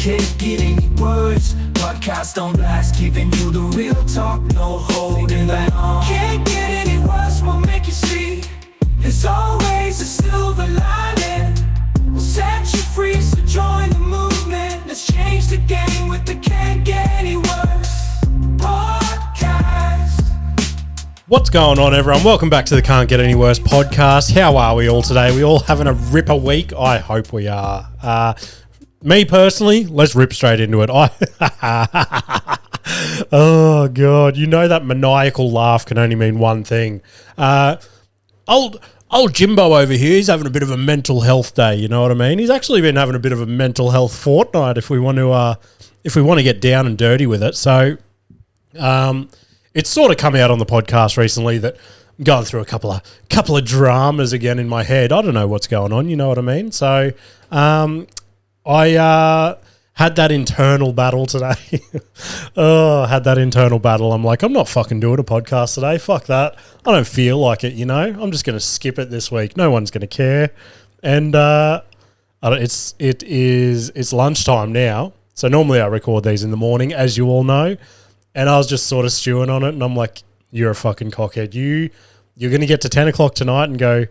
Can't get any worse. Podcast on blast, giving you the real talk, no holding back. Can't get any worse, we'll make you see. There's always a silver lining. We'll set you free, so join the movement. Let's change the game with the Can't Get Any Worse Podcast. What's going on, everyone? Welcome back to the Can't Get Any Worse Podcast. How are we all today? We all having a ripper week? I hope we are. Me personally, let's rip straight into it. Oh, God. You know that maniacal laugh can only mean one thing. Old Jimbo over here, he's having a bit of a mental health day, you know what I mean? He's actually been having a bit of a mental health fortnight if we want to get down and dirty with it. So it's sort of come out on the podcast recently that I'm going through a couple of dramas again in my head. I don't know what's going on, you know what I mean? So I had that internal battle today. I'm like, I'm not fucking doing a podcast today. Fuck that. I don't feel like it, you know. I'm just going to skip it this week. No one's going to care. And it's lunchtime now. So normally I record these in the morning, as you all know. And I was just sort of stewing on it. And I'm like, you're a fucking cockhead. You're going to get to 10 o'clock tonight and go,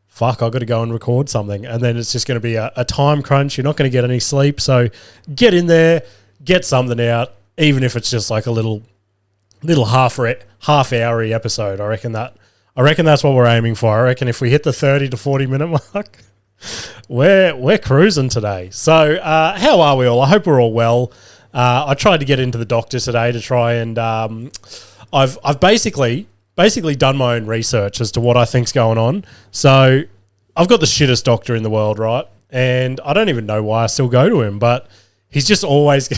fuck, I've got to go and record something. And then it's just going to be a time crunch. You're not going to get any sleep. So get in there, get something out, even if it's just like a little half-hour-y episode. I reckon that's what we're aiming for. I reckon if we hit the 30 to 40 minute mark, we're cruising today. So how are we all? I hope we're all well. I tried to get into the doctor today to try and I've basically done my own research as to what I think's going on. So I've got the shittest doctor in the world, right? And I don't even know why I still go to him, but he's just always...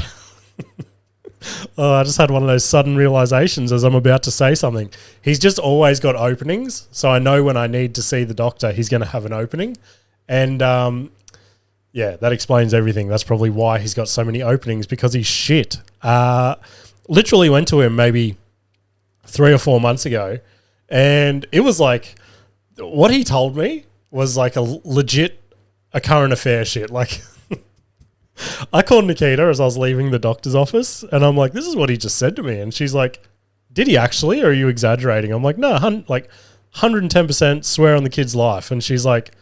I just had one of those sudden realizations as I'm about to say something. He's just always got openings. So I know when I need to see the doctor, he's going to have an opening. And yeah, that explains everything. That's probably why he's got so many openings, because he's shit. Literally went to him maybe 3 or 4 months ago, and it was like, what he told me was like a current affair shit. Like, I called Nikita as I was leaving the doctor's office, and I'm like, this is what he just said to me. And she's like, did he actually, or are you exaggerating? I'm like, no, like 110% swear on the kid's life. And she's like,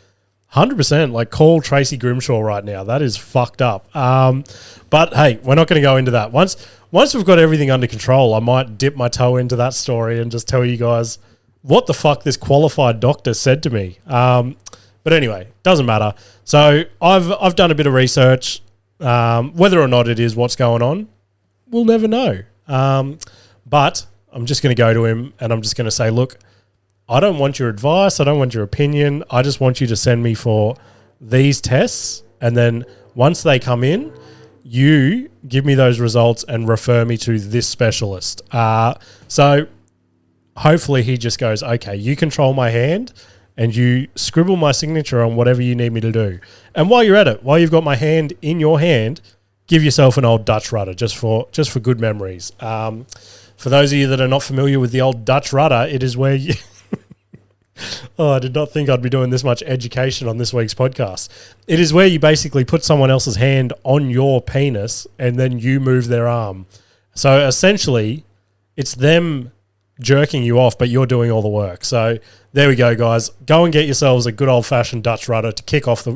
100%, like, call Tracy Grimshaw right now. That is fucked up. But hey, we're not going to go into that. Once we've got everything under control, I might dip my toe into that story and just tell you guys what the fuck this qualified doctor said to me. But anyway, doesn't matter. So I've done a bit of research. Whether or not it is what's going on, we'll never know. But I'm just going to go to him and I'm just going to say, look, I don't want your advice. I don't want your opinion. I just want you to send me for these tests. And then once they come in, you give me those results and refer me to this specialist. So hopefully he just goes, okay, you control my hand and you scribble my signature on whatever you need me to do. And while you're at it, while you've got my hand in your hand, give yourself an old Dutch rudder just for good memories. For those of you that are not familiar with the old Dutch rudder, it is where you... Oh, I did not think I'd be doing this much education on this week's podcast. It is where you basically put someone else's hand on your penis and then you move their arm. So essentially, it's them jerking you off, but you're doing all the work. So there we go, guys. Go and get yourselves a good old-fashioned Dutch rudder to kick off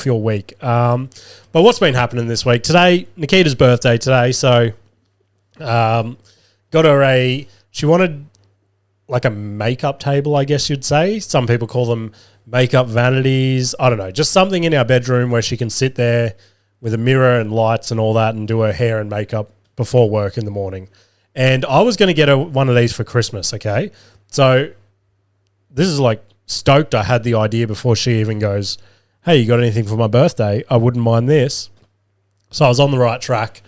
your week. But what's been happening this week? Today, Nikita's birthday today, so got her she wanted like a makeup table, I guess you'd say. Some people call them makeup vanities. I don't know, just something in our bedroom where she can sit there with a mirror and lights and all that and do her hair and makeup before work in the morning. And I was going to get her one of these for Christmas, okay? So this is like stoked I had the idea before she even goes, hey, you got anything for my birthday? I wouldn't mind this. So I was on the right track.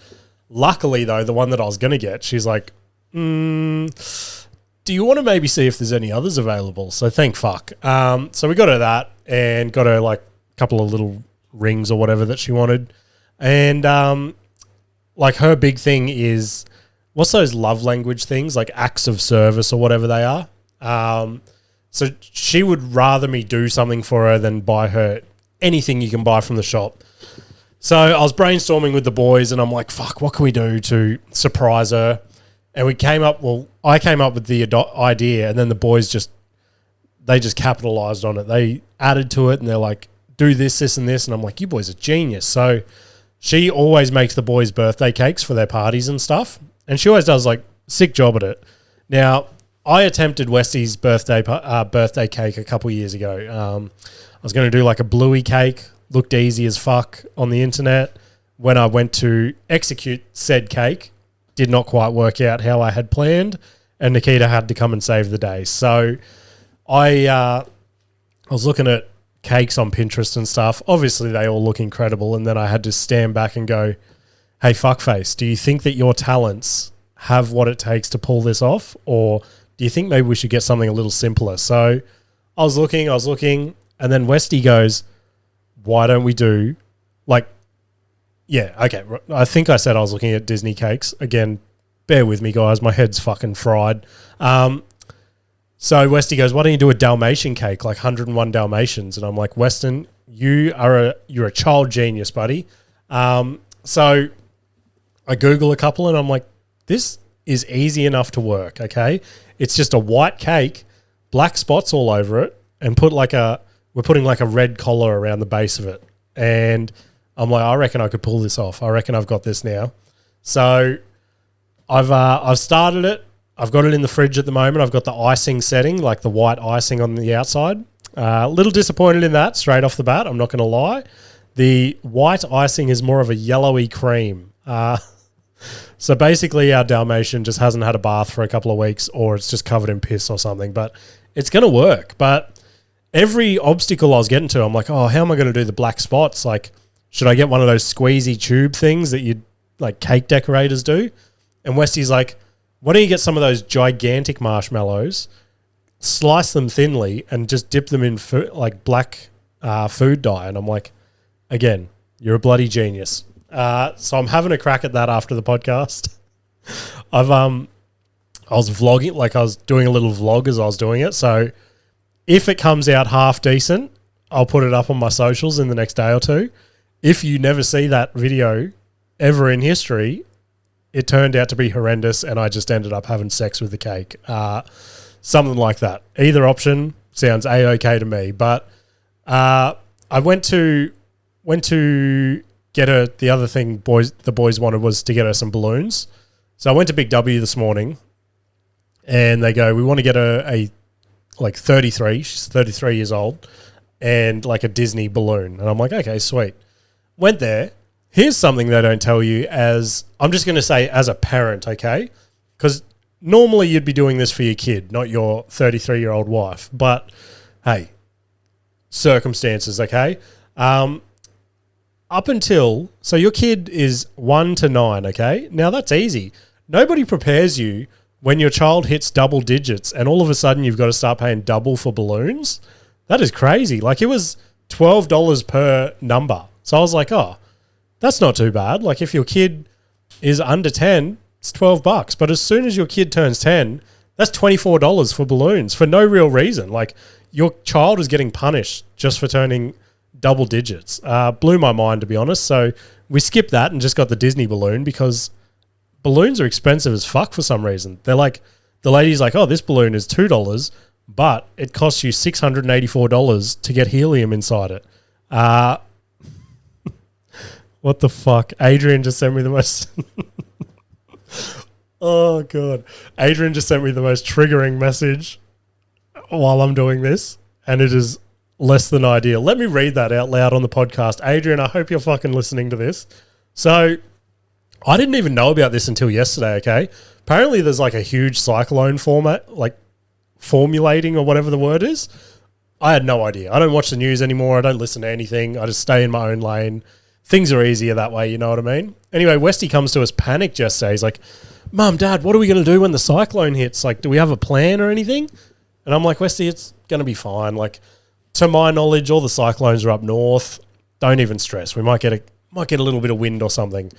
Luckily, though, the one that I was going to get, she's like, do you want to maybe see if there's any others available? So thank fuck. So we got her that and got her like a couple of little rings or whatever that she wanted. And like her big thing is, what's those love language things, like acts of service or whatever they are? So she would rather me do something for her than buy her anything you can buy from the shop. So I was brainstorming with the boys and I'm like, fuck, what can we do to surprise her? And I came up with the idea and then the boys they just capitalized on it. They added to it and they're like, do this, this and this. And I'm like, you boys are genius. So she always makes the boys birthday cakes for their parties and stuff. And she always does like sick job at it. Now, I attempted Westy's birthday cake a couple years ago. I was going to do like a bluey cake, looked easy as fuck on the internet. When I went to execute said cake, did not quite work out how I had planned, and Nikita had to come and save the day. So I was looking at cakes on Pinterest and stuff. Obviously, they all look incredible, and then I had to stand back and go, hey, fuckface, do you think that your talents have what it takes to pull this off, or do you think maybe we should get something a little simpler? So I was looking, and then Westy goes, why don't we do like, yeah, okay. I think I said I was looking at Disney cakes. Again, bear with me, guys. My head's fucking fried. So Westy goes, why don't you do a Dalmatian cake, like 101 Dalmatians? And I'm like, Weston, you're a child genius, buddy. So I Google a couple and I'm like, this is easy enough to work, okay? It's just a white cake, black spots all over it, and we're putting like a red collar around the base of it. And I'm like, I reckon I could pull this off. I reckon I've got this now. So I've started it. I've got it in the fridge at the moment. I've got the icing setting, like the white icing on the outside. A little disappointed in that straight off the bat. I'm not going to lie. The white icing is more of a yellowy cream. So basically our Dalmatian just hasn't had a bath for a couple of weeks, or it's just covered in piss or something, but it's going to work. But every obstacle I was getting to, I'm like, oh, how am I going to do the black spots? Like, should I get one of those squeezy tube things that you like cake decorators do? And Westy's like, why don't you get some of those gigantic marshmallows, slice them thinly, and just dip them in like black food dye? And I'm like, again, you're a bloody genius. So I'm having a crack at that after the podcast. I was vlogging, like I was doing a little vlog as I was doing it. So if it comes out half decent, I'll put it up on my socials in the next day or two. If you never see that video ever in history, it turned out to be horrendous and I just ended up having sex with the cake. Something like that. Either option sounds A-okay to me. But I went to get her, the other thing the boys wanted was to get her some balloons. So I went to Big W this morning and they go, we want to get her a like 33, she's 33 years old, and like a Disney balloon. And I'm like, okay, sweet. Went there. Here's something they don't tell you as, I'm just going to say as a parent, okay? Because normally you'd be doing this for your kid, not your 33-year-old wife. But hey, circumstances, okay? Up until, so your kid is 1 to 9, okay? Now that's easy. Nobody prepares you when your child hits double digits and all of a sudden you've got to start paying double for balloons. That is crazy. Like it was $12 per number. So I was like, oh, that's not too bad. Like if your kid is under 10, it's $12. But as soon as your kid turns 10, that's $24 for balloons for no real reason. Like your child is getting punished just for turning double digits. Blew my mind, to be honest. So we skipped that and just got the Disney balloon because balloons are expensive as fuck for some reason. They're like, the lady's like, oh, this balloon is $2, but it costs you $684 to get helium inside it. What the fuck? Adrian just sent me the most... Oh, God. Adrian just sent me the most triggering message while I'm doing this, and it is less than ideal. Let me read that out loud on the podcast. Adrian, I hope you're fucking listening to this. So, I didn't even know about this until yesterday, okay? Apparently there's like a huge cyclone formulating or whatever the word is. I had no idea. I don't watch the news anymore. I don't listen to anything. I just stay in my own lane. Things are easier that way, you know what I mean? Anyway, Westy comes to us panicked yesterday. He's like, Mum, Dad, what are we going to do when the cyclone hits? Like, do we have a plan or anything? And I'm like, Westy, it's going to be fine. Like, to my knowledge, all the cyclones are up north. Don't even stress. We might get a little bit of wind or something.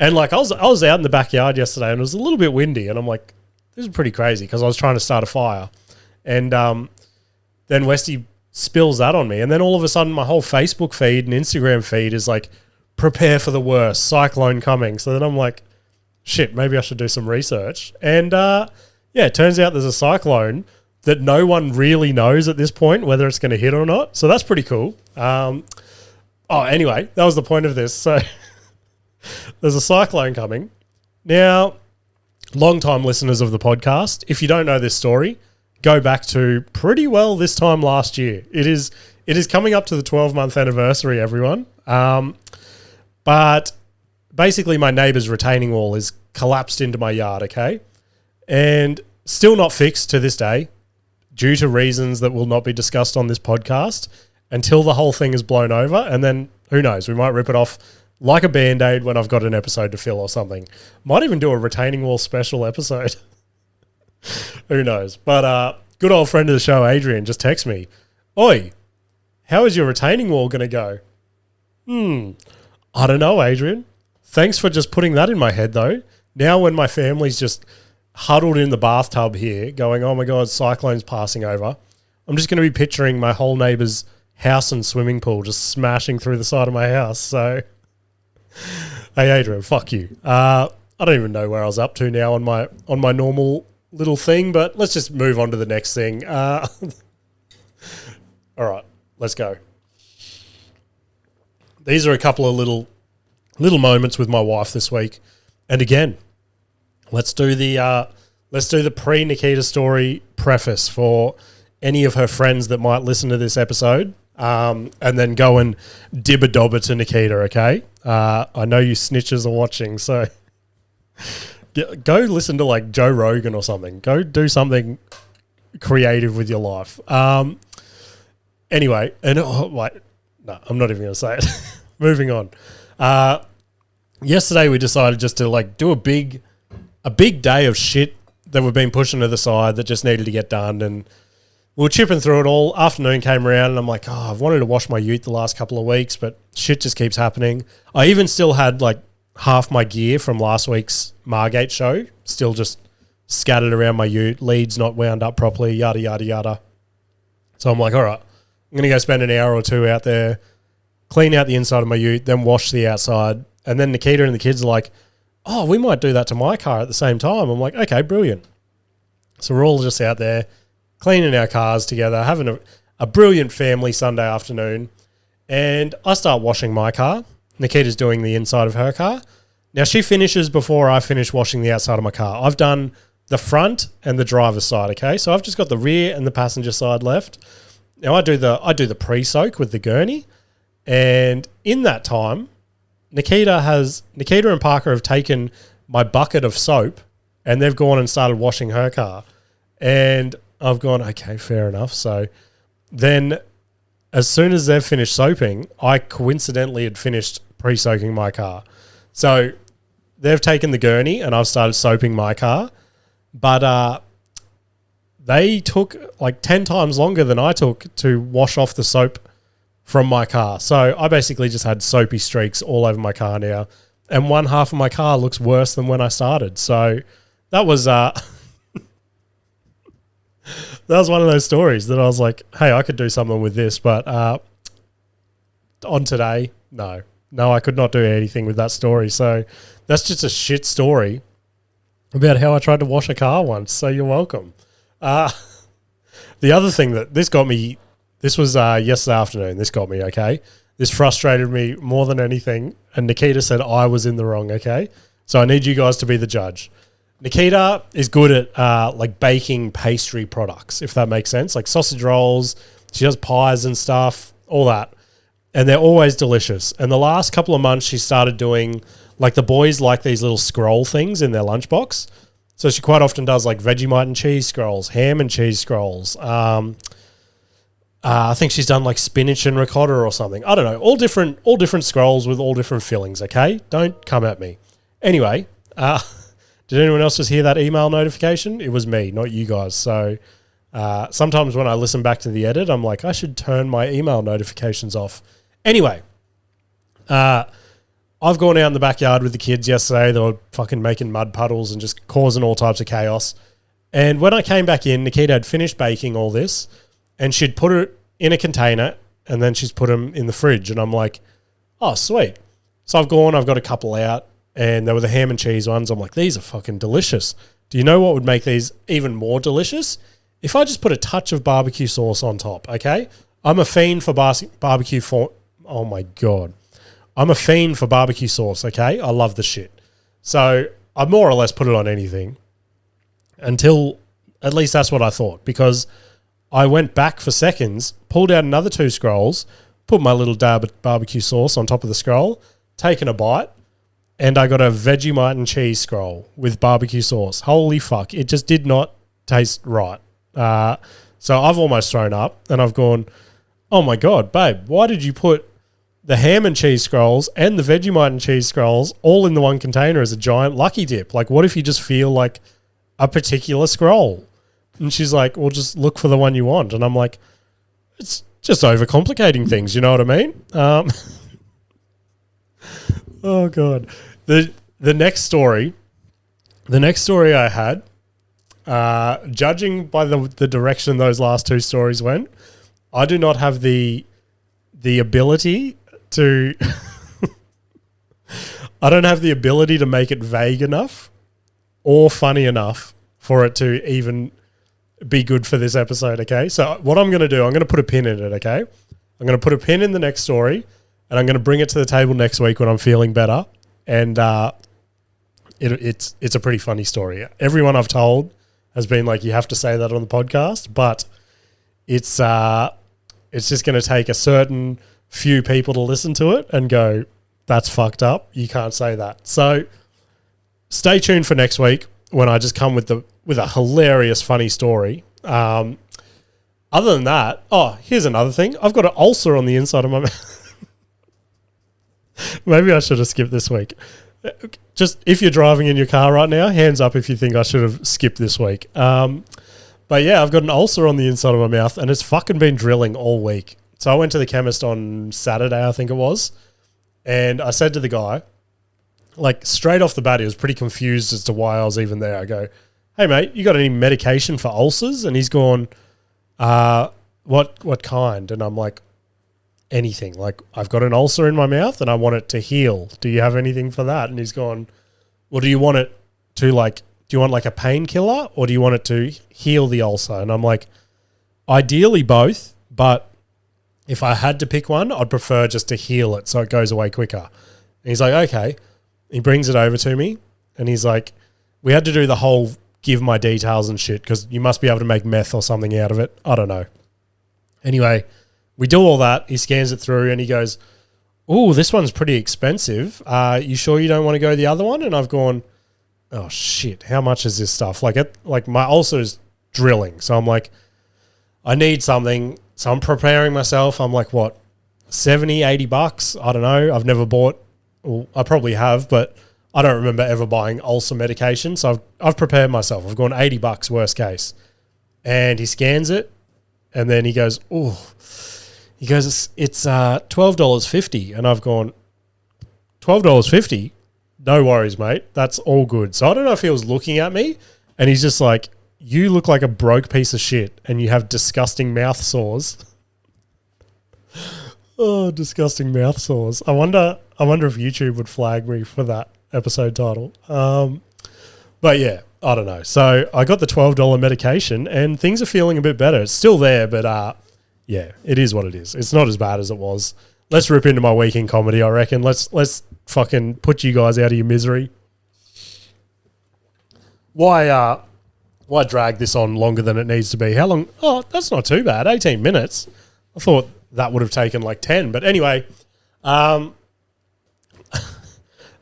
And like, I was out in the backyard yesterday and it was a little bit windy. And I'm like, this is pretty crazy because I was trying to start a fire. And then Westy spills that on me. And then all of a sudden, my whole Facebook feed and Instagram feed is like prepare for the worst, cyclone coming. So then I'm like, shit, maybe I should do some research. And it turns out there's a cyclone that no one really knows at this point whether it's going to hit or not. So that's pretty cool. Anyway, that was the point of this. So there's a cyclone coming. Now, long-time listeners of the podcast, if you don't know this story, go back to pretty well this time last year. It is coming up to the 12-month anniversary, everyone. But basically my neighbour's retaining wall is collapsed into my yard, okay? And still not fixed to this day due to reasons that will not be discussed on this podcast until the whole thing is blown over. And then who knows, we might rip it off like a Band-Aid when I've got an episode to fill or something. Might even do a retaining wall special episode. Who knows? But good old friend of the show, Adrian, just texted me, "Oi, how is your retaining wall going to go?" I don't know, Adrian. Thanks for just putting that in my head, though. Now when my family's just huddled in the bathtub here going, oh my God, cyclone's passing over, I'm just going to be picturing my whole neighbour's house and swimming pool just smashing through the side of my house. So, hey, Adrian, fuck you. I don't even know where I was up to now on my normal little thing, but let's just move on to the next thing. All right, let's go. These are a couple of little moments with my wife this week, and again, let's do the pre-Nikita story preface for any of her friends that might listen to this episode, and then go and dibba-dobba to Nikita. Okay, I know you snitches are watching, so go listen to like Joe Rogan or something. Go do something creative with your life. Anyway, and no, I'm not even going to say it. Moving on. Yesterday we decided just to like do a big day of shit that we've been pushing to the side that just needed to get done, and we were chipping through it all. Afternoon came around and I'm like, I've wanted to wash my ute the last couple of weeks, but shit just keeps happening. I even still had like half my gear from last week's Margate show still just scattered around my ute, leads not wound up properly, yada, yada, yada. So I'm like, all right, I'm going to go spend an hour or two out there, clean out the inside of my ute, then wash the outside. And then Nikita and the kids are like, oh, we might do that to my car at the same time. I'm like, okay, brilliant. So we're all just out there cleaning our cars together, having a brilliant family Sunday afternoon. And I start washing my car. Nikita's doing the inside of her car. Now, she finishes before I finish washing the outside of my car. I've done the front and the driver's side, okay? So I've just got the rear and the passenger side left. Now, I do the pre-soak with the gurney. And in that time, Nikita and Parker have taken my bucket of soap and they've gone and started washing her car. And I've gone, okay, fair enough. So then as soon as they've finished soaping, I coincidentally had finished pre-soaking my car. So they've taken the gurney and I've started soaping my car. But they took like 10 times longer than I took to wash off the soap from my car. So I basically just had soapy streaks all over my car now. And one half of my car looks worse than when I started. So that was that was one of those stories that I was like, hey, I could do something with this. But on today, no, I could not do anything with that story. So that's just a shit story about how I tried to wash a car once. So you're welcome. The other thing that this got me, this was yesterday afternoon. This got me, okay? This frustrated me more than anything. And Nikita said I was in the wrong, okay? So I need you guys to be the judge. Nikita is good at like baking pastry products, if that makes sense. Like sausage rolls, she does pies and stuff, all that. And they're always delicious. And the last couple of months she started doing, like the boys like these little scroll things in their lunchbox. So she quite often does like Vegemite and cheese scrolls, ham and cheese scrolls. I think she's done like spinach and ricotta or something. I don't know. All different scrolls with all different fillings, okay? Don't come at me. Anyway, did anyone else just hear that email notification? It was me, not you guys. So sometimes when I listen back to the edit, I'm like, I should turn my email notifications off. Anyway, I've gone out in the backyard with the kids yesterday. They were fucking making mud puddles and just causing all types of chaos. And when I came back in, Nikita had finished baking all this and she'd put it in a container and then she's put them in the fridge. And I'm like, oh, sweet. So I've got a couple out, and they were the ham and cheese ones. I'm like, these are fucking delicious. Do you know what would make these even more delicious? If I just put a touch of barbecue sauce on top, okay? I'm a fiend for barbecue oh my God. I'm a fiend for barbecue sauce, okay? I love the shit. So I more or less put it on anything until, at least that's what I thought, because I went back for seconds, pulled out another 2 scrolls, put my little dab of barbecue sauce on top of the scroll, taken a bite, and I got a Vegemite and cheese scroll with barbecue sauce. Holy fuck. It just did not taste right. So I've almost thrown up, and I've gone, oh my God, babe, why did you put the ham and cheese scrolls and the Vegemite and cheese scrolls all in the one container as a giant lucky dip? Like, what if you just feel like a particular scroll? And she's like, well, just look for the one you want. And I'm like, it's just overcomplicating things, you know what I mean? Oh God. The next story I had, judging by the direction those last 2 stories went, I do not have the ability to I don't have the ability to make it vague enough or funny enough for it to even be good for this episode, okay? So what I'm going to do, I'm going to put a pin in it, okay? I'm going to put a pin in the next story, and I'm going to bring it to the table next week when I'm feeling better. And it's a pretty funny story. Everyone I've told has been like, you have to say that on the podcast, but it's just going to take a certain few people to listen to it and go, that's fucked up. You can't say that. So stay tuned for next week when I just come with a hilarious, funny story. Other than that, here's another thing. I've got an ulcer on the inside of my mouth. Maybe I should have skipped this week. Just if you're driving in your car right now, hands up if you think I should have skipped this week. But yeah, I've got an ulcer on the inside of my mouth, and it's fucking been drilling all week. So I went to the chemist on Saturday, I think it was, and I said to the guy, like straight off the bat, he was pretty confused as to why I was even there. I go, hey mate, you got any medication for ulcers? And he's gone, what kind? And I'm like, anything. Like, I've got an ulcer in my mouth and I want it to heal. Do you have anything for that? And he's gone, well, do you want it to do you want like a painkiller, or do you want it to heal the ulcer? And I'm like, ideally both, but if I had to pick one, I'd prefer just to heal it so it goes away quicker. And he's like, okay. He brings it over to me and he's like, we had to do the whole give my details and shit because you must be able to make meth or something out of it. I don't know. Anyway, we do all that. He scans it through and he goes, oh, this one's pretty expensive. You sure you don't want to go the other one? And I've gone, oh shit, how much is this stuff? Like my ulcer is drilling. So I'm like, I need something. So I'm preparing myself. I'm like, what, 70, 80 bucks? I don't know. I've never bought, well, I probably have, but I don't remember ever buying ulcer medication. So I've prepared myself. I've gone 80 bucks worst case. And he scans it and then he goes, oh, he goes, it's $12.50. And I've gone, $12.50? No worries, mate. That's all good. So I don't know if he was looking at me and he's just like, you look like a broke piece of shit and you have disgusting mouth sores. Oh, disgusting mouth sores. I wonder if YouTube would flag me for that episode title. But yeah, I don't know. So I got the $12 medication and things are feeling a bit better. It's still there, but yeah, it is what it is. It's not as bad as it was. Let's rip into my week in comedy, I reckon. Let's fucking put you guys out of your misery. Why drag this on longer than it needs to be? How long? Oh, that's not too bad. 18 minutes. I thought that would have taken like 10. But anyway,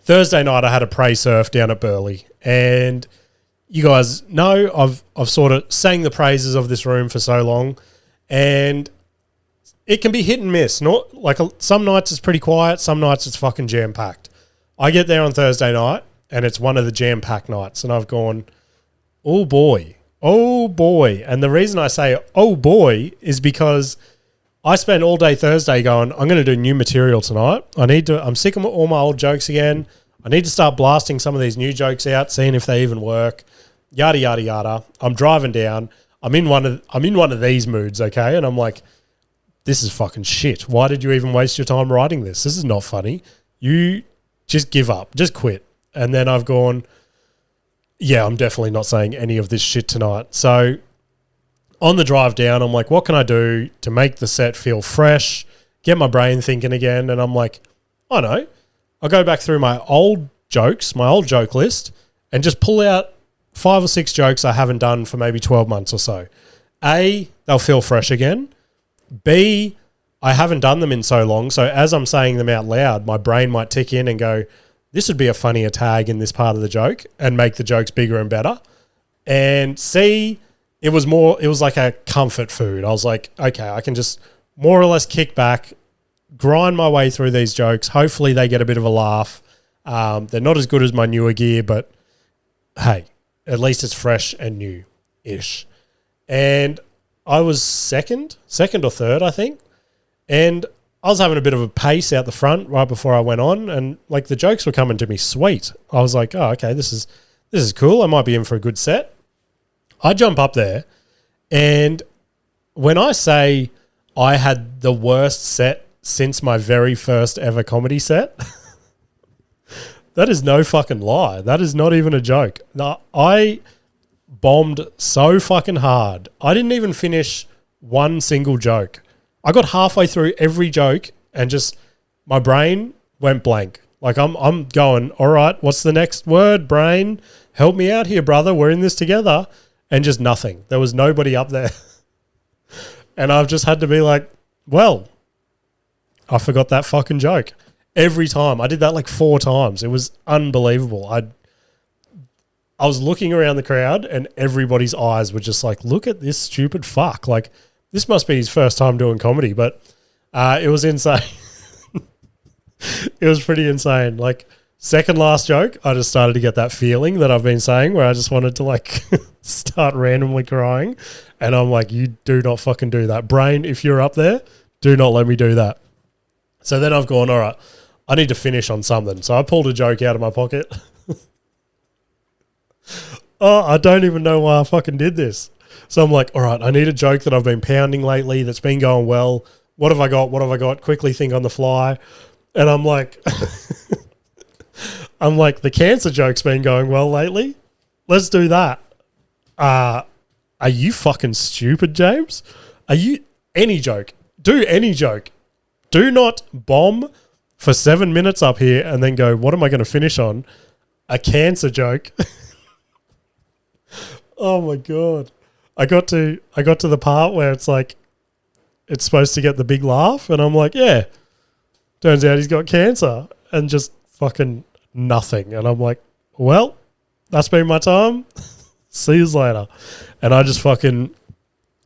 Thursday night I had a prey surf down at Burleigh. And you guys know I've sort of sang the praises of this room for so long. And it can be hit and miss. Not like some nights it's pretty quiet. Some nights it's fucking jam-packed. I get there on Thursday night and it's one of the jam-packed nights. And I've gone, oh boy. And the reason I say, oh boy, is because I spent all day Thursday going, I'm going to do new material tonight. I'm sick of all my old jokes again. I need to start blasting some of these new jokes out, seeing if they even work. Yada, yada, yada. I'm driving down. I'm in one of these moods, okay? And I'm like, this is fucking shit. Why did you even waste your time writing this? This is not funny. You just give up, just quit. And then I've gone, yeah, I'm definitely not saying any of this shit tonight. So on the drive down, I'm like, what can I do to make the set feel fresh, get my brain thinking again? And I'm like, I know. I'll go back through my old jokes, my old joke list, and just pull out 5 or 6 jokes I haven't done for maybe 12 months or so. A, they'll feel fresh again. B, I haven't done them in so long, so as I'm saying them out loud, my brain might tick in and go, this would be a funnier tag in this part of the joke and make the jokes bigger and better. And C, it was like a comfort food. I was like, okay, I can just more or less kick back, grind my way through these jokes. Hopefully they get a bit of a laugh. They're not as good as my newer gear, but hey, at least it's fresh and new-ish. And I was second or third, I think. And I was having a bit of a pace out the front right before I went on, and like the jokes were coming to me sweet. I was like, oh, okay, this is cool. I might be in for a good set. I jump up there, and when I say I had the worst set since my very first ever comedy set, that is no fucking lie. That is not even a joke. No, I bombed so fucking hard. I didn't even finish one single joke. I got halfway through every joke and just my brain went blank. Like I'm going, all right, what's the next word, brain? Help me out here, brother. We're in this together. And just nothing. There was nobody up there. And I've just had to be like, well, I forgot that fucking joke. Every time. I did that like 4 times. It was unbelievable. I was looking around the crowd and everybody's eyes were just like, look at this stupid fuck. Like, this must be his first time doing comedy, but it was insane. It was pretty insane. Like, second last joke, I just started to get that feeling that I've been saying where I just wanted to like start randomly crying. And I'm like, you do not fucking do that. Brain, if you're up there, do not let me do that. So then I've gone, all right, I need to finish on something. So I pulled a joke out of my pocket. Oh, I don't even know why I fucking did this. So I'm like, all right, I need a joke that I've been pounding lately that's been going well. What have I got? Quickly think on the fly. And I'm like, the cancer joke's been going well lately. Let's do that. Are you fucking stupid, James? Any joke. Do any joke. Do not bomb for 7 minutes up here and then go, what am I going to finish on? A cancer joke. Oh my God. I got to the part where it's like, it's supposed to get the big laugh. And I'm like, yeah, turns out he's got cancer, and just fucking nothing. And I'm like, well, that's been my time. See you later. And I just fucking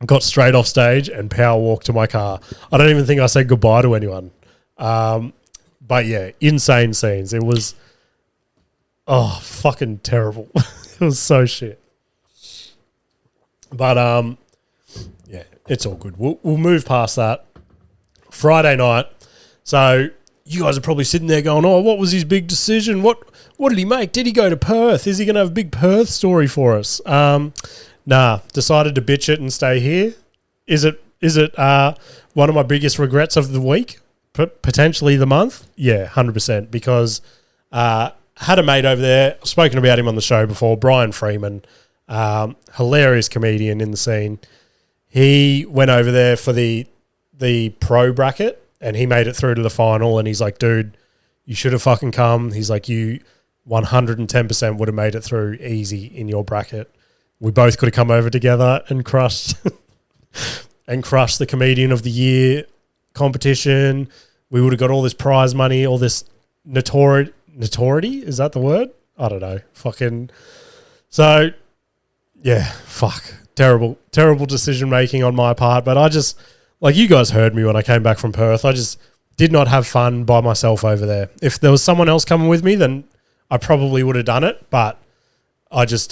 got straight off stage and power walked to my car. I don't even think I said goodbye to anyone. But yeah, insane scenes. It was, fucking terrible. It was so shit. But yeah, it's all good. We'll move past that. Friday night. So you guys are probably sitting there going, oh, what was his big decision? What did he make? Did he go to Perth? Is he going to have a big Perth story for us? Nah, decided to bitch it and stay here. Is it one of my biggest regrets of the week? Potentially the month? Yeah, 100%. Because had a mate over there, spoken about him on the show before, Brian Freeman, hilarious comedian in the scene. He went over there for the pro bracket and he made it through to the final, and he's like, dude, you should have fucking come. He's like, you 110% would have made it through easy in your bracket. We both could have come over together and crushed the Comedian of the Year competition. We would have got all this prize money, all this notoriety. Is that the word? I don't know. Fucking. So, yeah, fuck. Terrible decision making on my part. But I just, like, you guys heard me when I came back from Perth. I just did not have fun by myself over there. If there was someone else coming with me, then I probably would have done it. But I just,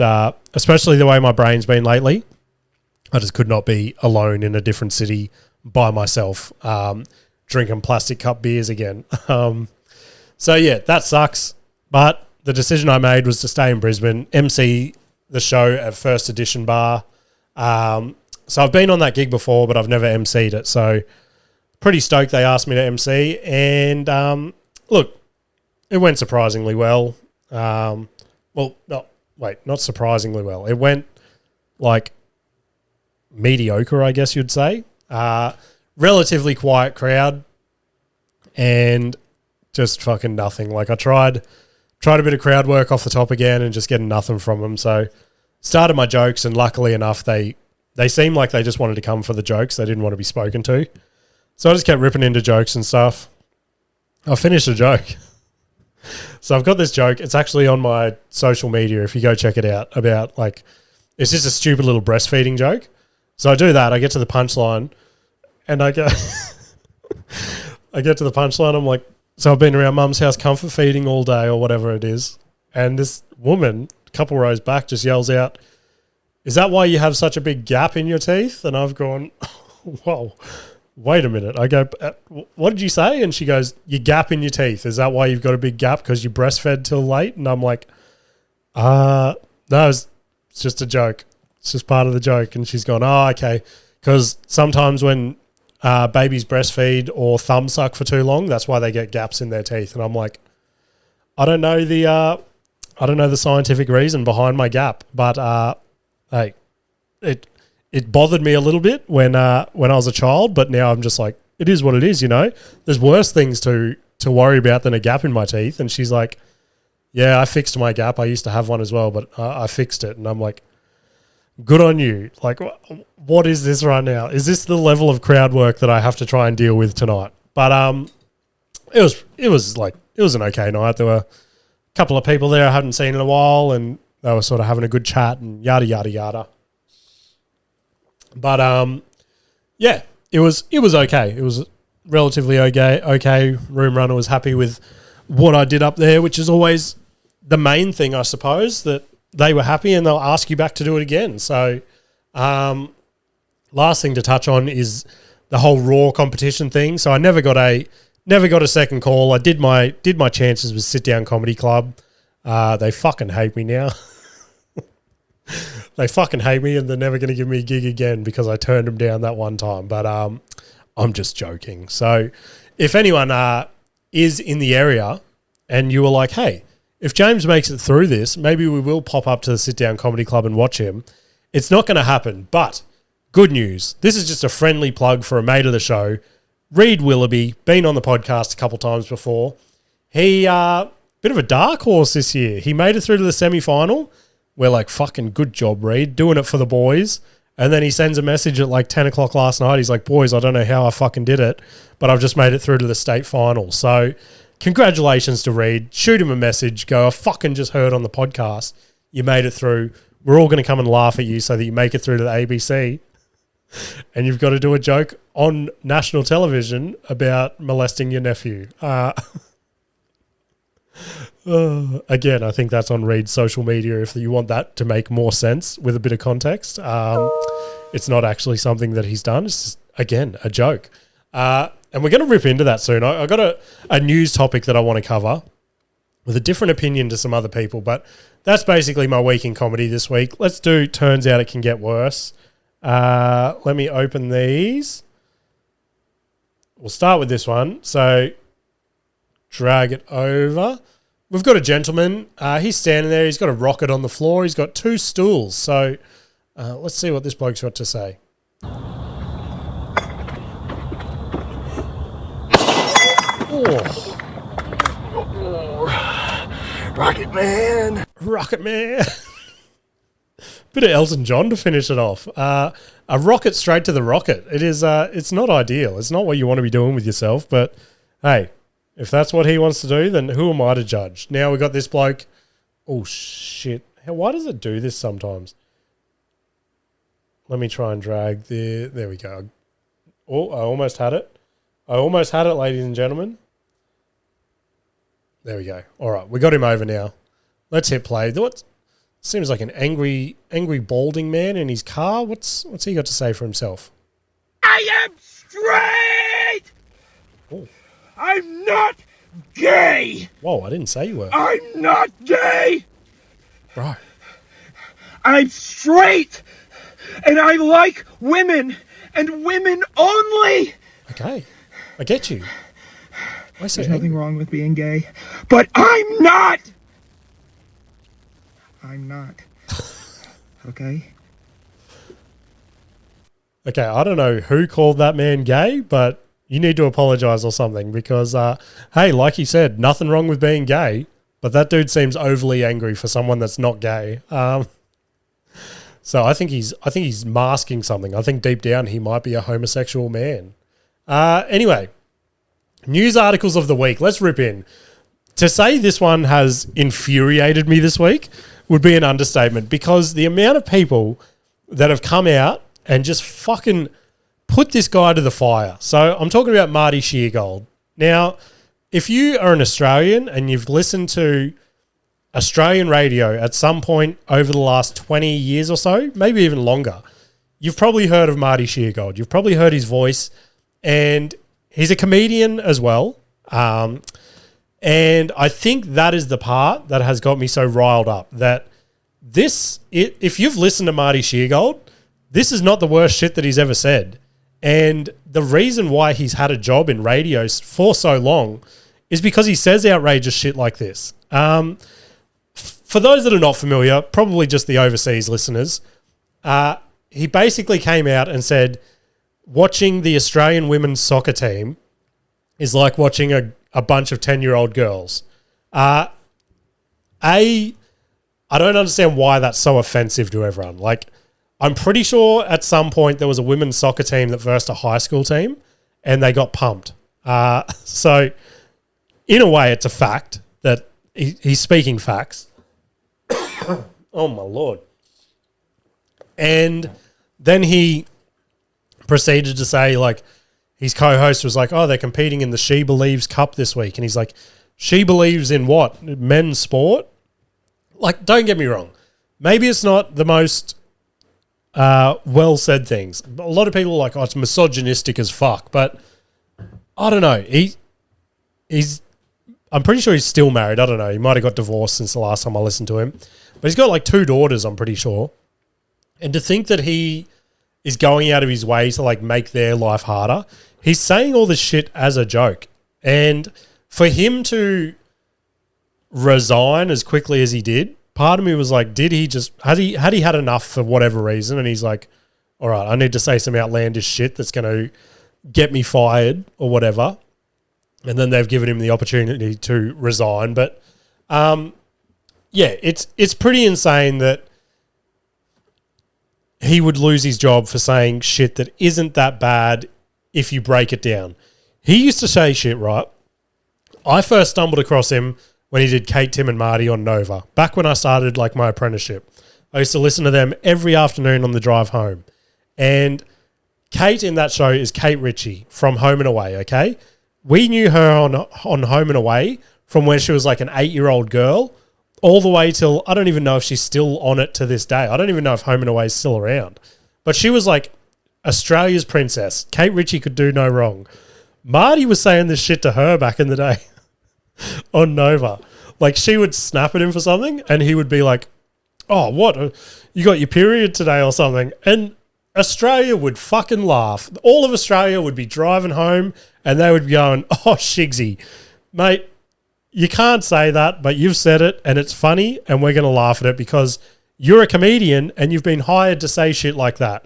especially the way my brain's been lately, I just could not be alone in a different city by myself, drinking plastic cup beers again. So, yeah, that sucks. But the decision I made was to stay in Brisbane, MC the show at First Edition Bar. So I've been on that gig before, but I've never MC'd it. So pretty stoked they asked me to MC. And look, it went surprisingly well. Not surprisingly well. It went like mediocre, I guess you'd say. Relatively quiet crowd and just fucking nothing. Like I tried a bit of crowd work off the top again and just getting nothing from them. So started my jokes, and luckily enough, they seemed like they just wanted to come for the jokes. They didn't want to be spoken to. So I just kept ripping into jokes and stuff. I finished a joke. So I've got this joke. It's actually on my social media if you go check it out, about like, it's just a stupid little breastfeeding joke. So I do that. I get to the punchline and I get to the punchline. I'm like, so I've been around mum's house comfort feeding all day or whatever it is. And this woman, a couple rows back, just yells out, "Is that why you have such a big gap in your teeth?" And I've gone, whoa, wait a minute. I go, what did you say? And she goes, "Your gap in your teeth. Is that why you've got a big gap because you breastfed till late?" And I'm like, no, it's just a joke. It's just part of the joke. And she's gone, "Oh, okay." Because sometimes when babies breastfeed or thumb suck for too long, that's why they get gaps in their teeth. And I'm like, I don't know the scientific reason behind my gap, but hey, it bothered me a little bit when I was a child, but now I'm just like, it is what it is, you know. There's worse things to worry about than a gap in my teeth. And she's like, "Yeah, I fixed my gap. I used to have one as well, but I fixed it." And I'm like, good on you. Like, what is this right now? Is this the level of crowd work that I have to try and deal with tonight? But it was an okay night. There were a couple of people there I hadn't seen in a while, and they were sort of having a good chat and yada yada yada. But yeah, it was okay. It was relatively okay. Room runner was happy with what I did up there, which is always the main thing, I suppose, that they were happy and they'll ask you back to do it again. So last thing to touch on is the whole Raw competition thing. So I never got a second call. I did my chances with Sit Down Comedy Club. They fucking hate me now. They fucking hate me, and they're never going to give me a gig again because I turned them down that one time. But I'm just joking. So if anyone is in the area and you were like, "Hey, if James makes it through this, maybe we will pop up to the Sit Down Comedy Club and watch him," it's not going to happen. But good news. This is just a friendly plug for a mate of the show, Reed Willoughby, been on the podcast a couple times before. He, bit of a dark horse this year. He made it through to the semi-final. We're like, fucking good job, Reed, doing it for the boys. And then he sends a message at like 10 o'clock last night. He's like, "Boys, I don't know how I fucking did it, but I've just made it through to the state final." So congratulations to Reed. Shoot him a message. Go, "I fucking just heard on the podcast you made it through. We're all going to come and laugh at you so that you make it through to the ABC. And you've got to do a joke on national television about molesting your nephew." Again, I think that's on Reed's social media if you want that to make more sense with a bit of context. It's not actually something that he's done. It's just, again, a joke. And we're going to rip into that soon. I got a news topic that I want to cover with a different opinion to some other people, but that's basically my week in comedy this week. Let's do Turns Out It Can Get Worse. Let me open these. We'll start with this one. So drag it over. We've got a gentleman. He's standing there. He's got a rocket on the floor. He's got two stools. So let's see what this bloke's got to say. Rocket Man. Rocket Man. Bit of Elton John to finish it off. A rocket straight to the rocket. It is. It's not ideal. It's not what you want to be doing with yourself. But hey, if that's what he wants to do, then who am I to judge? Now we got this bloke. Oh shit! Why does it do this sometimes? Let me try and drag the. There we go. Oh, I almost had it. Ladies and gentlemen. There we go. All right, we got him over now. Let's hit play. What seems like an angry balding man in his car. What's he got to say for himself? I am straight. Oh. I'm not gay. Whoa, I didn't say you were. I'm not gay. Bro. I'm straight. And I like women and women only. Okay. I get you. There's nothing wrong with being gay. But I'm not! I'm not. Okay? Okay, I don't know who called that man gay, but you need to apologize or something because, hey, like you said, nothing wrong with being gay, but that dude seems overly angry for someone that's not gay. So I think he's masking something. I think deep down he might be a homosexual man. Anyway, news articles of the week. Let's rip in. To say this one has infuriated me this week would be an understatement because the amount of people that have come out and just fucking put this guy to the fire. So I'm talking about Marty Sheargold. Now, if you are an Australian and you've listened to Australian radio at some point over the last 20 years or so, maybe even longer, you've probably heard of Marty Sheargold. You've probably heard his voice, and he's a comedian as well. And I think that is the part that has got me so riled up that if you've listened to Marty Sheargold, this is not the worst shit that he's ever said. And the reason why he's had a job in radio for so long is because he says outrageous shit like this. For those that are not familiar, probably just the overseas listeners, he basically came out and said, watching the Australian women's soccer team is like watching a bunch of 10-year-old girls. I don't understand why that's so offensive to everyone. Like, I'm pretty sure at some point there was a women's soccer team that versed a high school team and they got pumped. So in a way, it's a fact that he's speaking facts. Oh, my Lord. And then he proceeded to say, like, his co-host was like, oh, they're competing in the She Believes Cup this week. And he's like, she believes in what? Men's sport? Like, don't get me wrong. Maybe it's not the most well-said things. A lot of people are like, oh, it's misogynistic as fuck. But I don't know. I'm pretty sure he's still married. I don't know. He might have got divorced since the last time I listened to him. But he's got like 2 daughters, I'm pretty sure. And to think that he is going out of his way to like make their life harder, he's saying all this shit as a joke. And for him to resign as quickly as he did, part of me was like, had he had enough for whatever reason? And he's like, all right, I need to say some outlandish shit that's going to get me fired or whatever. And then they've given him the opportunity to resign. But yeah, it's pretty insane that he would lose his job for saying shit that isn't that bad if you break it down. He used to say shit, right? I first stumbled across him when he did Kate, Tim and Marty on Nova, back when I started like my apprenticeship. I used to listen to them every afternoon on the drive home. And Kate in that show is Kate Ritchie from Home and Away, okay? We knew her on Home and Away from when she was like an 8-year-old girl all the way till, I don't even know if she's still on it to this day. I don't even know if Home and Away is still around. But she was like Australia's princess. Kate Ritchie could do no wrong. Marty was saying this shit to her back in the day on Nova. Like, she would snap at him for something and he would be like, oh, what? You got your period today or something? And Australia would fucking laugh. All of Australia would be driving home and they would be going, oh, Shigsy. Mate, you can't say that, but you've said it and it's funny and we're going to laugh at it because you're a comedian and you've been hired to say shit like that.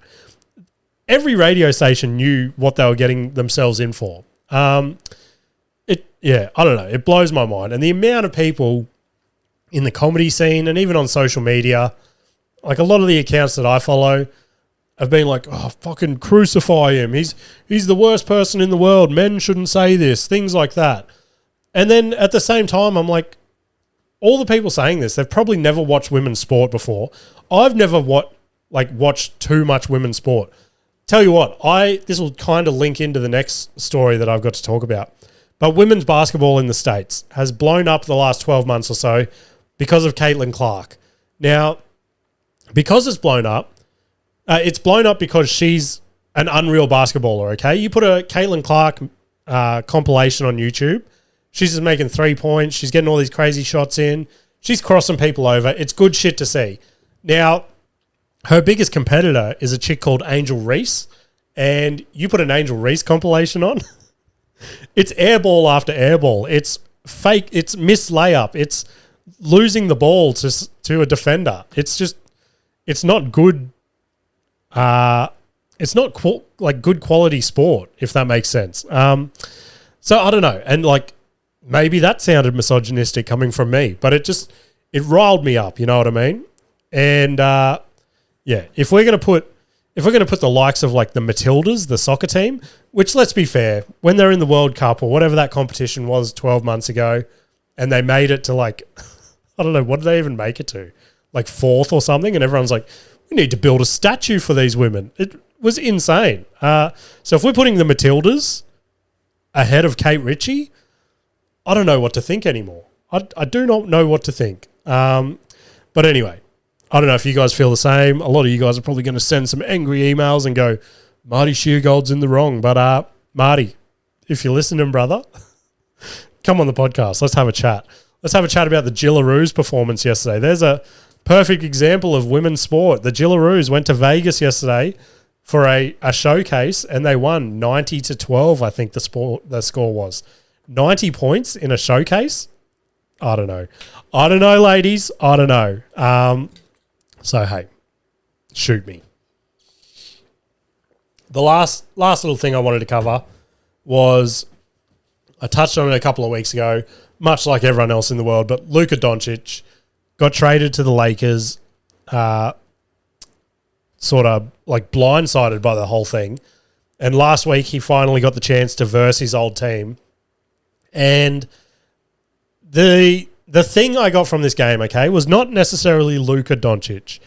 Every radio station knew what they were getting themselves in for. I don't know. It blows my mind. And the amount of people in the comedy scene and even on social media, like a lot of the accounts that I follow have been like, oh, fucking crucify him. He's the worst person in the world. Men shouldn't say this, things like that. And then at the same time, I'm like, all the people saying this, they've probably never watched women's sport before. I've never watched too much women's sport. Tell you what, this will kind of link into the next story that I've got to talk about. But women's basketball in the States has blown up the last 12 months or so because of Caitlin Clark. Now, because it's blown up because she's an unreal basketballer, okay? You put a Caitlin Clark compilation on YouTube, she's just making 3 points, she's getting all these crazy shots in, she's crossing people over. It's good shit to see. Now, her biggest competitor is a chick called Angel Reese, and you put an Angel Reese compilation on, It's airball after airball. It's fake. It's missed layup. It's losing the ball to a defender. It's not good. It's not good quality sport, if that makes sense. So I don't know. And like, maybe that sounded misogynistic coming from me, but it riled me up. You know what I mean? And if we're gonna put the likes of like the Matildas, the soccer team, which, let's be fair, when they're in the World Cup or whatever that competition was 12 months ago, and they made it to like, I don't know, what did they even make it to? Like fourth or something, and everyone's like, we need to build a statue for these women. It was insane. So if we're putting the Matildas ahead of Kate Ritchie, I don't know what to think anymore. I do not know what to think. But anyway, I don't know if you guys feel the same. A lot of you guys are probably going to send some angry emails and go, Marty Sheargold's in the wrong. But Marty, if you're listening, brother, come on the podcast. Let's have a chat. Let's have a chat about the Gillaroos performance yesterday. There's a perfect example of women's sport. The Gillaroos went to Vegas yesterday for a showcase, and they won 90-12, I think the score was. 90 points in a showcase? I don't know. I don't know, ladies. I don't know. So, hey, shoot me. The last little thing I wanted to cover was, I touched on it a couple of weeks ago, much like everyone else in the world, but Luka Doncic got traded to the Lakers, sort of like blindsided by the whole thing. And last week he finally got the chance to verse his old team. And the thing I got from this game, okay, was not necessarily Luka Doncic.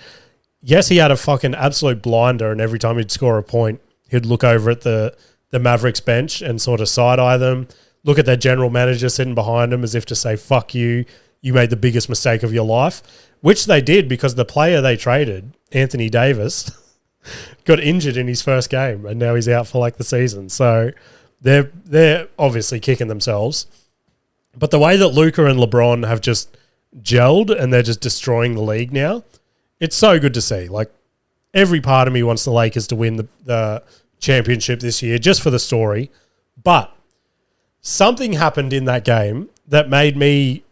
Yes, he had a fucking absolute blinder, and every time he'd score a point, he'd look over at the Mavericks bench and sort of side-eye them, look at their general manager sitting behind him as if to say, fuck you, you made the biggest mistake of your life, which they did because the player they traded, Anthony Davis, got injured in his first game, and now he's out for like the season. So they're obviously kicking themselves. But the way that Luca and LeBron have just gelled and they're just destroying the league now, it's so good to see. Like, every part of me wants the Lakers to win the championship this year just for the story. But something happened in that game that made me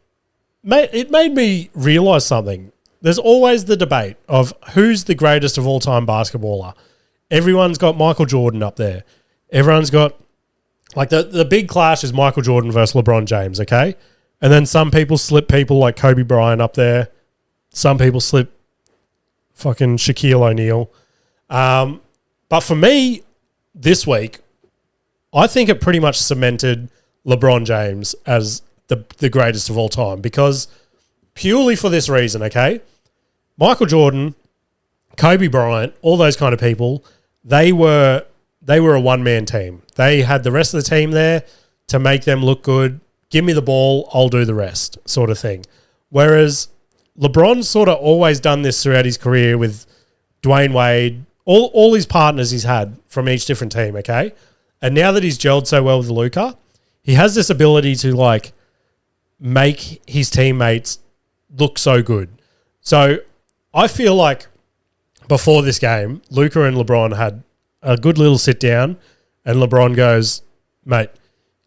realize something. There's always the debate of who's the greatest of all time basketballer. Everyone's got Michael Jordan up there. Everyone's got, like, the big clash is Michael Jordan versus LeBron James, okay? And then some people slip people like Kobe Bryant up there. Some people slip fucking Shaquille O'Neal. But for me, this week, I think it pretty much cemented LeBron James as the greatest of all time, because purely for this reason, okay? Michael Jordan, Kobe Bryant, all those kind of people, they were a one-man team. They had the rest of the team there to make them look good. Give me the ball, I'll do the rest, sort of thing. Whereas LeBron's sort of always done this throughout his career with Dwayne Wade, all his partners he's had from each different team, okay? And now that he's gelled so well with Luka, he has this ability to, like, make his teammates look so good. So I feel like before this game, Luka and LeBron had a good little sit down, and LeBron goes, mate,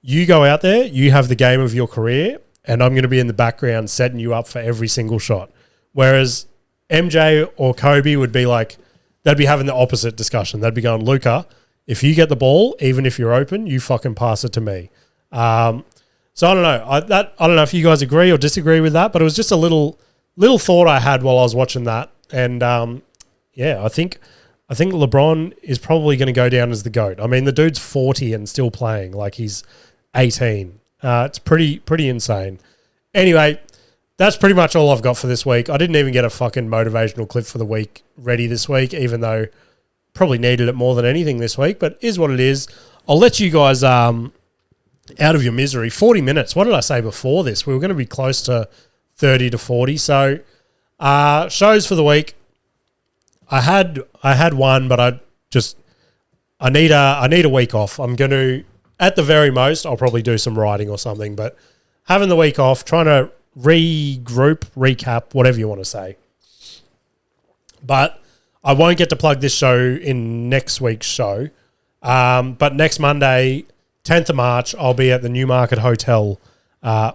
you go out there, you have the game of your career, and I'm going to be in the background setting you up for every single shot. Whereas MJ or Kobe would be like, they'd be having the opposite discussion. They'd be going, Luka, if you get the ball, even if you're open, you fucking pass it to me. So I don't know. I don't know if you guys agree or disagree with that, but it was just a little thought I had while I was watching that. And I think LeBron is probably going to go down as the GOAT. I mean, the dude's 40 and still playing like he's 18. It's pretty insane. Anyway, that's pretty much all I've got for this week. I didn't even get a fucking motivational clip for the week ready this week, even though probably needed it more than anything this week, but is what it is. I'll let you guys out of your misery. 40 minutes. What did I say before this? We were going to be close to 30 to 40. So shows for the week. I had one, but I need a week off. I'm going to, at the very most, I'll probably do some writing or something, but having the week off, trying to regroup, recap, whatever you want to say. But I won't get to plug this show in next week's show. But next Monday, 10th of March, I'll be at the Newmarket Hotel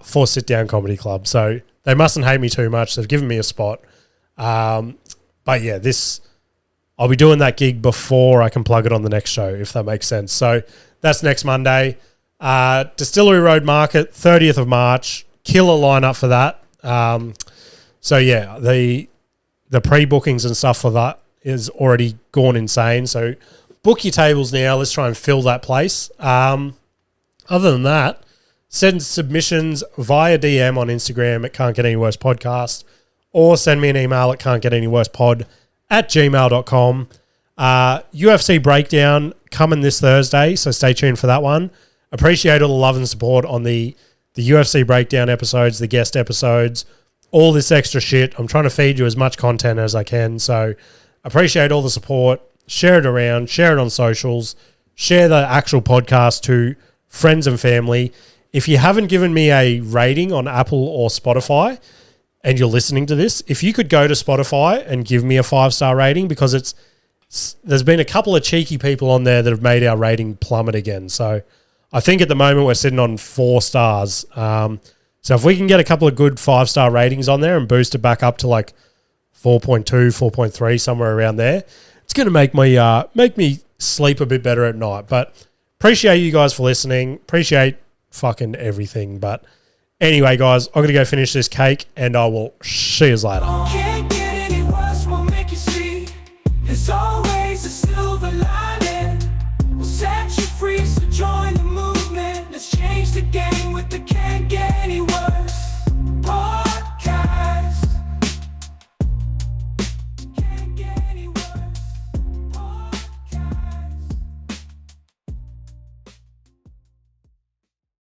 for Sit Down Comedy Club. So they mustn't hate me too much. They've given me a spot. But yeah, I'll be doing that gig before I can plug it on the next show, if that makes sense. So that's next Monday. Distillery Road Market, 30th of March. Killer lineup for that. So yeah, the pre-bookings and stuff for that is already gone insane. So book your tables now. Let's try and fill that place. Other than that, send submissions via DM on Instagram at CantGetAnyWorsePodcast or send me an email at CantGetAnyWorsepod@gmail.com. UFC Breakdown coming this Thursday, so stay tuned for that one. Appreciate all the love and support on the UFC Breakdown episodes, the guest episodes, all this extra shit. I'm trying to feed you as much content as I can, so appreciate all the support. Share it around, share it on socials, share the actual podcast to friends and family. If you haven't given me a rating on Apple or Spotify and you're listening to this, if you could go to Spotify and give me a 5-star rating, because there's been a couple of cheeky people on there that have made our rating plummet again. So I think at the moment we're sitting on 4 stars. So if we can get a couple of good 5-star ratings on there and boost it back up to like 4.2, 4.3, somewhere around there, it's going to make me sleep a bit better at night. But appreciate you guys for listening. Appreciate fucking everything. But anyway, guys, I'm going to go finish this cake and I will see you later.